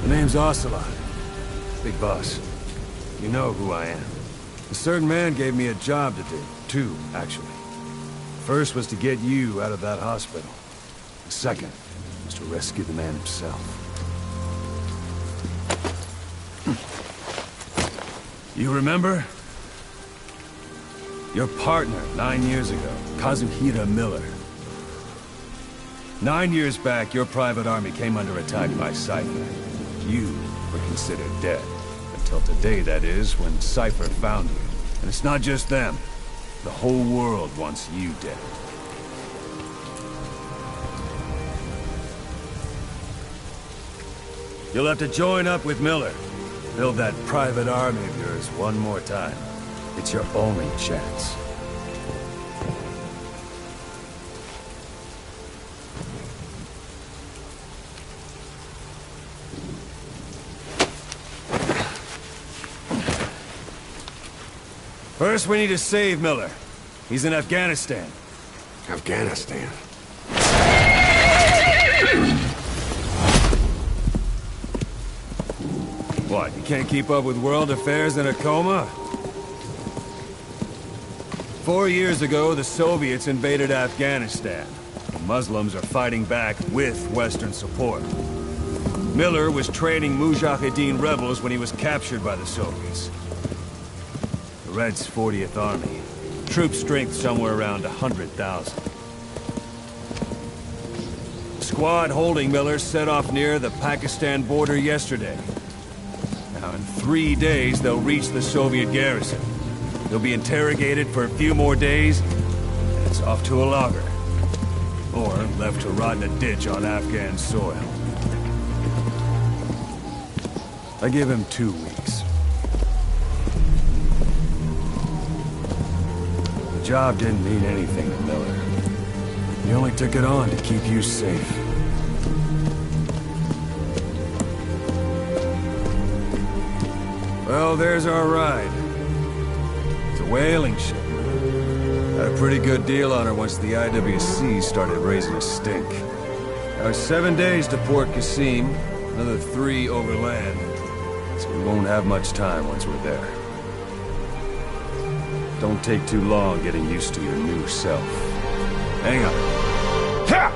The name's Ocelot. Big boss. You know who I am. A certain man gave me a job to do. Two, actually. First was to get you out of that hospital. The second was to rescue the man himself. You remember? Your partner 9 years ago, Kazuhira Miller. 9 years back, your private army came under attack by Cypher. You were considered dead. Until today, that is, when Cypher found you. And it's not just them. The whole world wants you dead. You'll have to join up with Miller. Build that private army of yours one more time. It's your only chance. First, we need to save Miller. He's in Afghanistan. Afghanistan? What, you can't keep up with world affairs in a coma? 4 years ago, the Soviets invaded Afghanistan. The Muslims are fighting back with Western support. Miller was training Mujahideen rebels when he was captured by the Soviets. The Reds' 40th Army. Troop strength somewhere around 100,000. The squad holding Miller set off near the Pakistan border yesterday. Now, in 3 days, they'll reach the Soviet garrison. They'll be interrogated for a few more days, and it's off to a lager. Or left to rot in a ditch on Afghan soil. I give him 2 weeks. The job didn't mean anything to Miller. He only took it on to keep you safe. Well, there's our ride. It's a whaling ship. Had a pretty good deal on her once the IWC started raising a stink. Now 7 days to Port Qasim, another 3 overland. So we won't have much time once we're there. Don't take too long getting used to your new self. Hang on. Ha!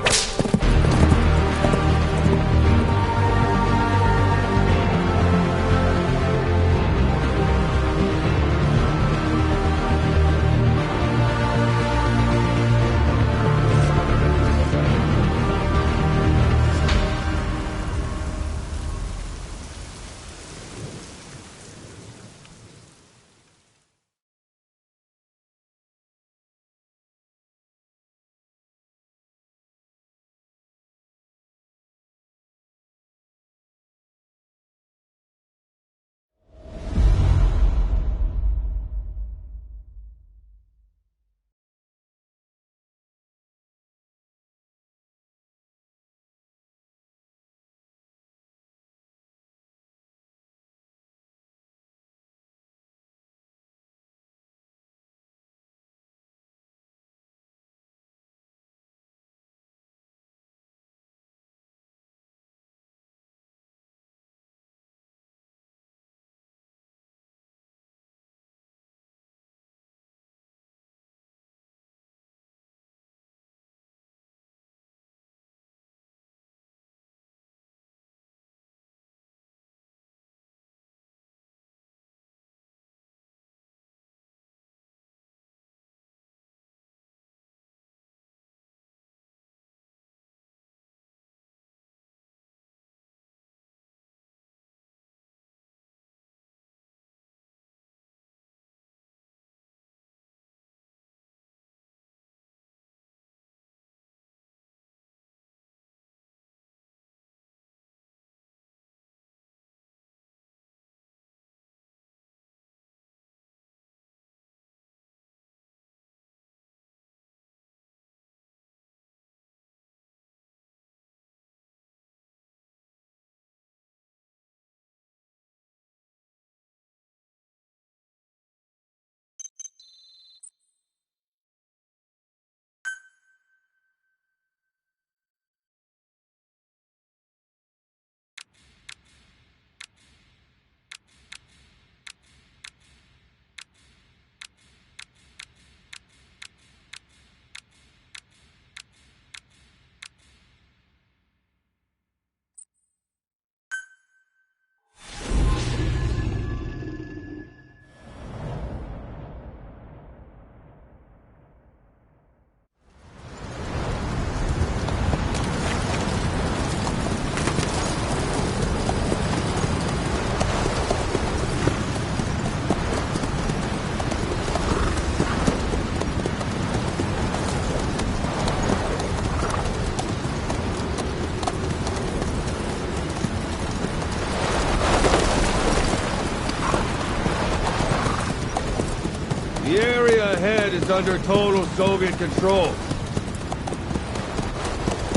The area ahead is under total Soviet control.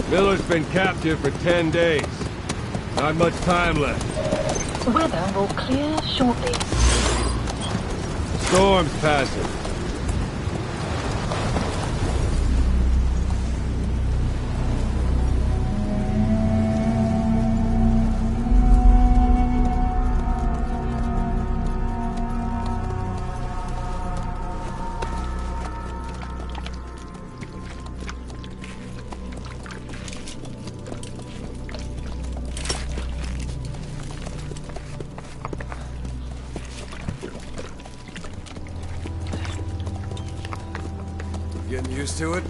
Miller's been captive for 10 days. Not much time left. Weather will clear shortly. Storm's passing. Getting used to it?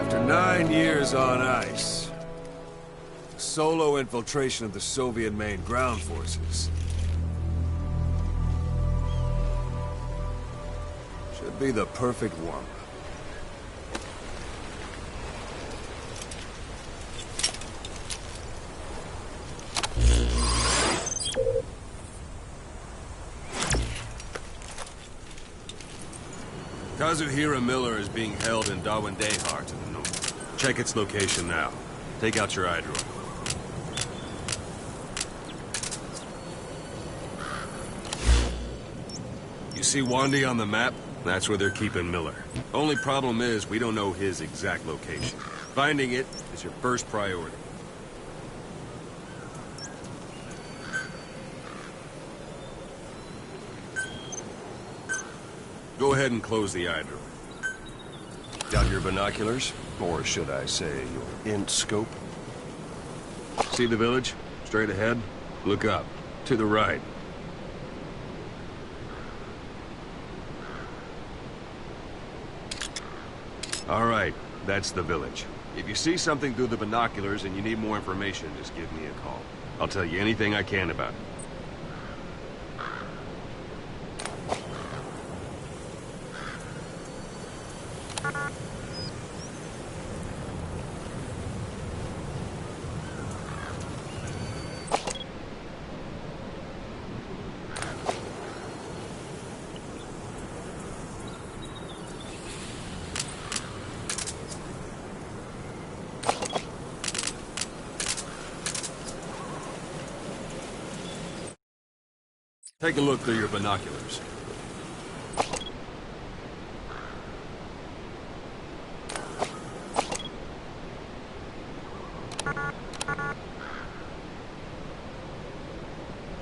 After 9 years on ice, solo infiltration of the Soviet main ground forces should be the perfect warm-up. Kazuhira Miller is being held in Dawandehar to the north. Check its location now. Take out your eye drone. You see Wandi on the map? That's where they're keeping Miller. Only problem is, we don't know his exact location. Finding it is your first priority. Go ahead and close the eye door. Got your binoculars? Or should I say, your int scope? See the village? Straight ahead? Look up. To the right. All right, that's the village. If you see something through the binoculars and you need more information, just give me a call. I'll tell you anything I can about it. Take a look through your binoculars.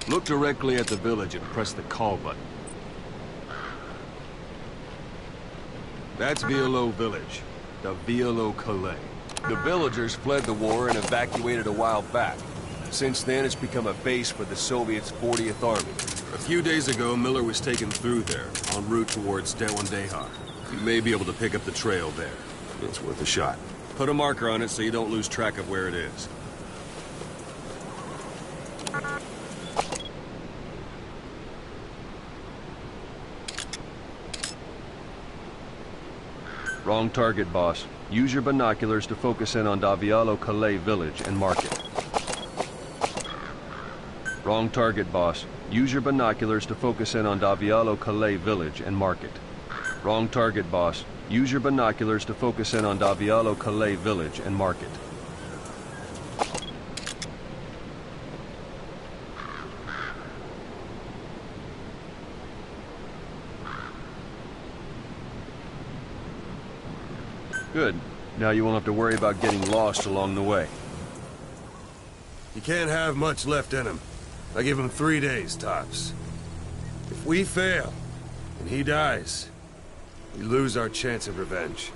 Look directly at the village and press the call button. That's Violo Village, the Violo Calais. The villagers fled the war and evacuated a while back. Since then, it's become a base for the Soviets' 40th Army. A few days ago, Miller was taken through there, en route towards Dawandehar. You may be able to pick up the trail there. It's worth a shot. Put a marker on it so you don't lose track of where it is. Wrong target, boss. Use your binoculars to focus in on Davialo Calais village and mark it. Wrong target, boss. Use your binoculars to focus in on Davialo Calais village and mark it. Wrong target, boss. Use your binoculars to focus in on Davialo Calais village and mark it. Good. Now you won't have to worry about getting lost along the way. You can't have much left in him. I give him 3 days, tops. If we fail, and he dies, we lose our chance of revenge.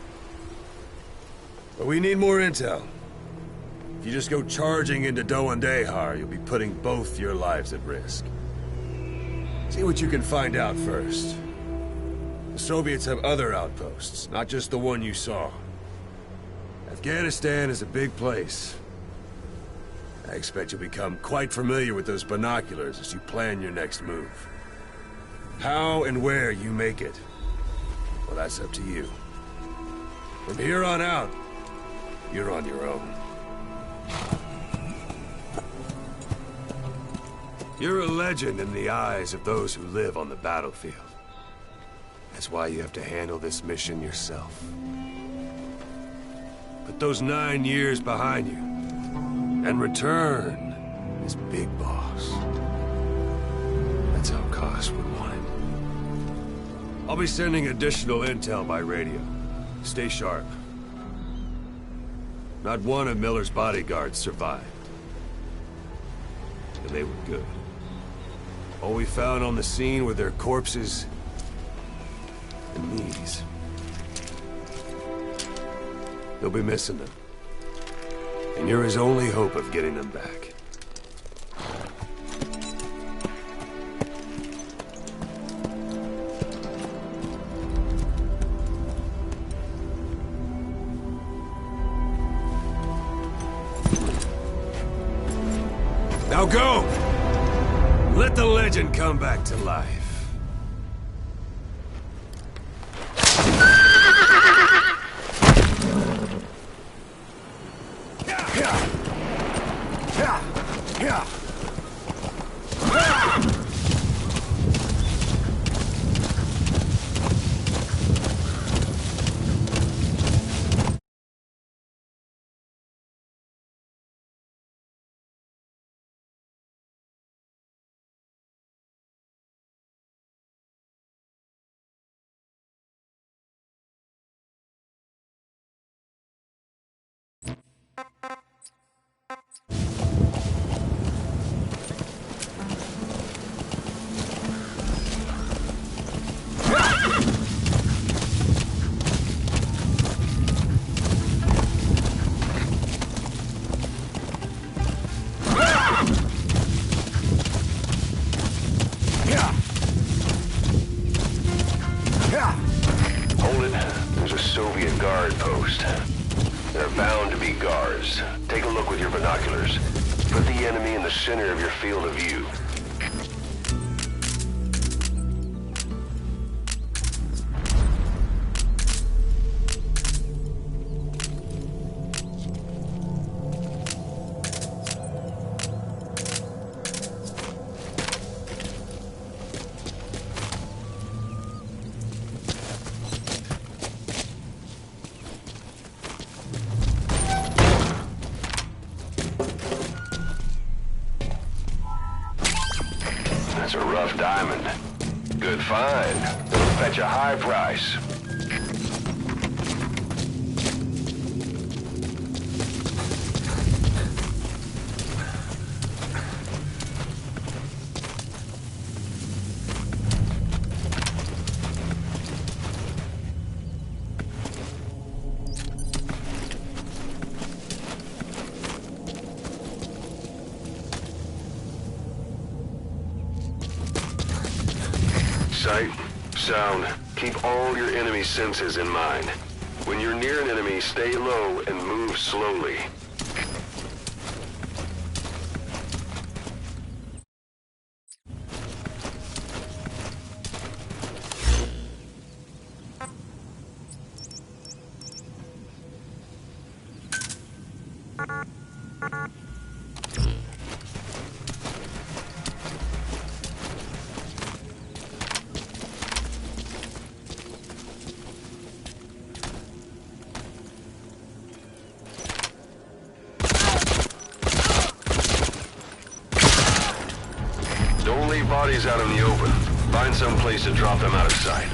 But we need more intel. If you just go charging into Dawandehar, you'll be putting both your lives at risk. See what you can find out first. The Soviets have other outposts, not just the one you saw. Afghanistan is a big place. I expect you'll become quite familiar with those binoculars as you plan your next move. How and where you make it, well, that's up to you. From here on out, you're on your own. You're a legend in the eyes of those who live on the battlefield. That's why you have to handle this mission yourself. Put those 9 years behind you, and return as Big Boss. That's how Koss would want it. I'll be sending additional intel by radio. Stay sharp. Not one of Miller's bodyguards survived. And they were good. All we found on the scene were their corpses and knees. They'll be missing them. And you're his only hope of getting them back. Now go! Let the legend come back to life. Hold it. There's a Soviet guard post. There are bound to be guards. Take a look with your binoculars. Put the enemy in the center of your field of view. That's a rough diamond. Good find. It'll fetch a high price. Sight, sound, keep all your enemy senses in mind. When you're near an enemy, stay low and move slowly. Don't leave bodies out in the open. Find some place to drop them out of sight.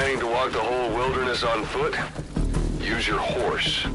planning to walk the whole wilderness on foot? Use your horse.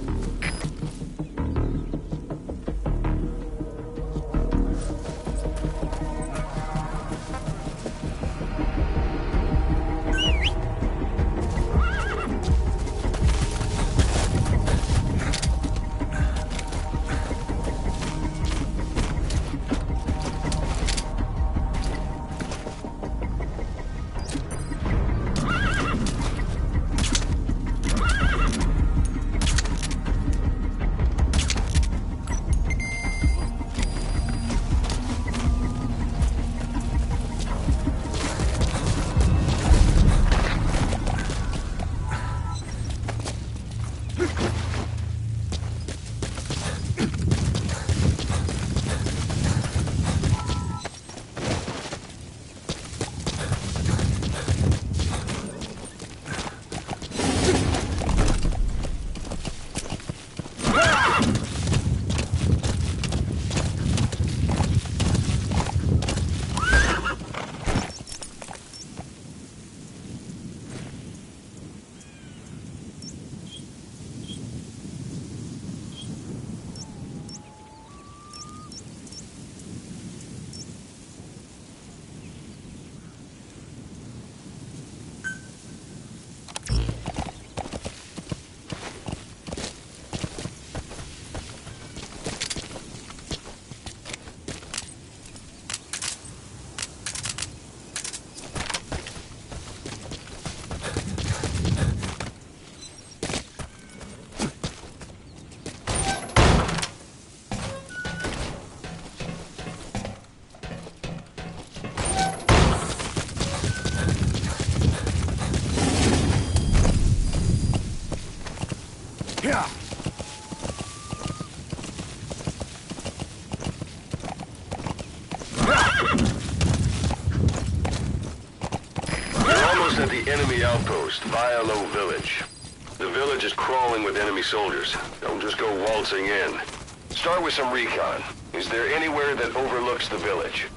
At the enemy outpost, Vialo Village. The village is crawling with enemy soldiers. Don't just go waltzing in. Start with some recon. Is there anywhere that overlooks the village?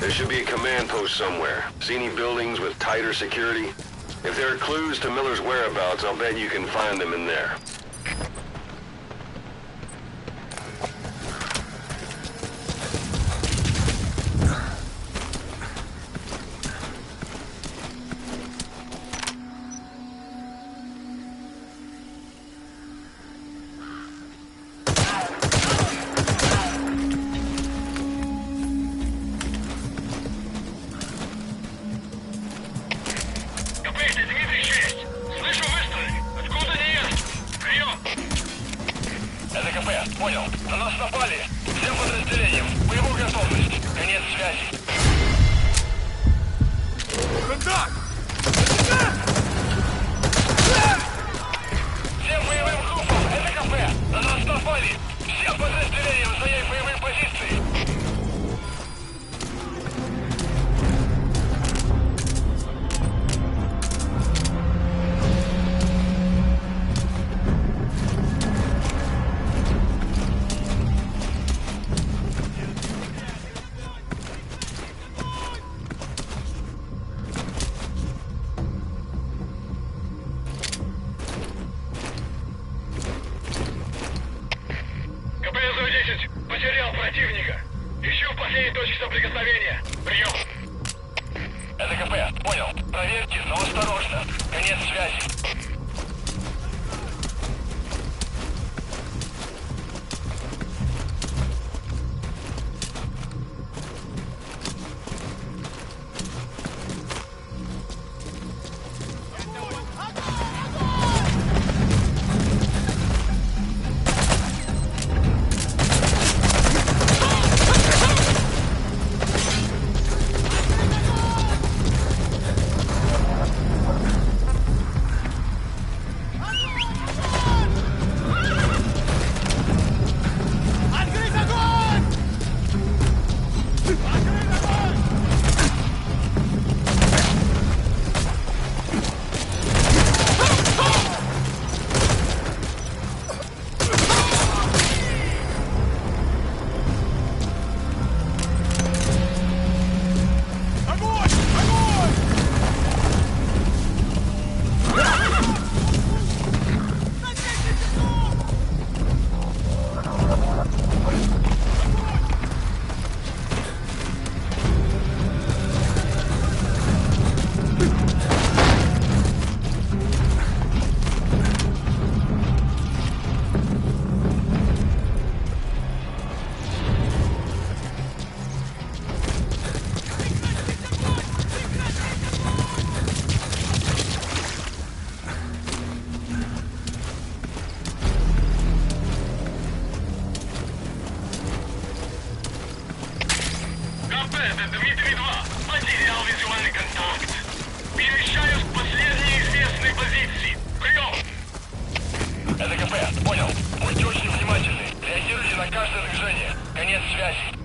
There should be a command post somewhere. See any buildings with tighter security? If there are clues to Miller's whereabouts, I'll bet you can find them in there. Понял. На нас напали. Всем подразделениям. Боевую готовность. Конец связи. Контакт! Всем боевым группам. Это кафе. На нас напали. Всем подразделениям занять боевые позиции. соприкосновение. Прием. Это КП. Понял. Проверьте, но осторожно. Конец связи. Это Дмитрий-2. Потерял визуальный контакт. Перемещаюсь к последней известной позиции. Прием! Это КП. Понял. Будьте очень внимательны. Реагируйте на каждое движение. Конец связи.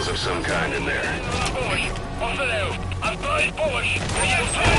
Of some kind in there. Повторяю, отправить помощь! Прием!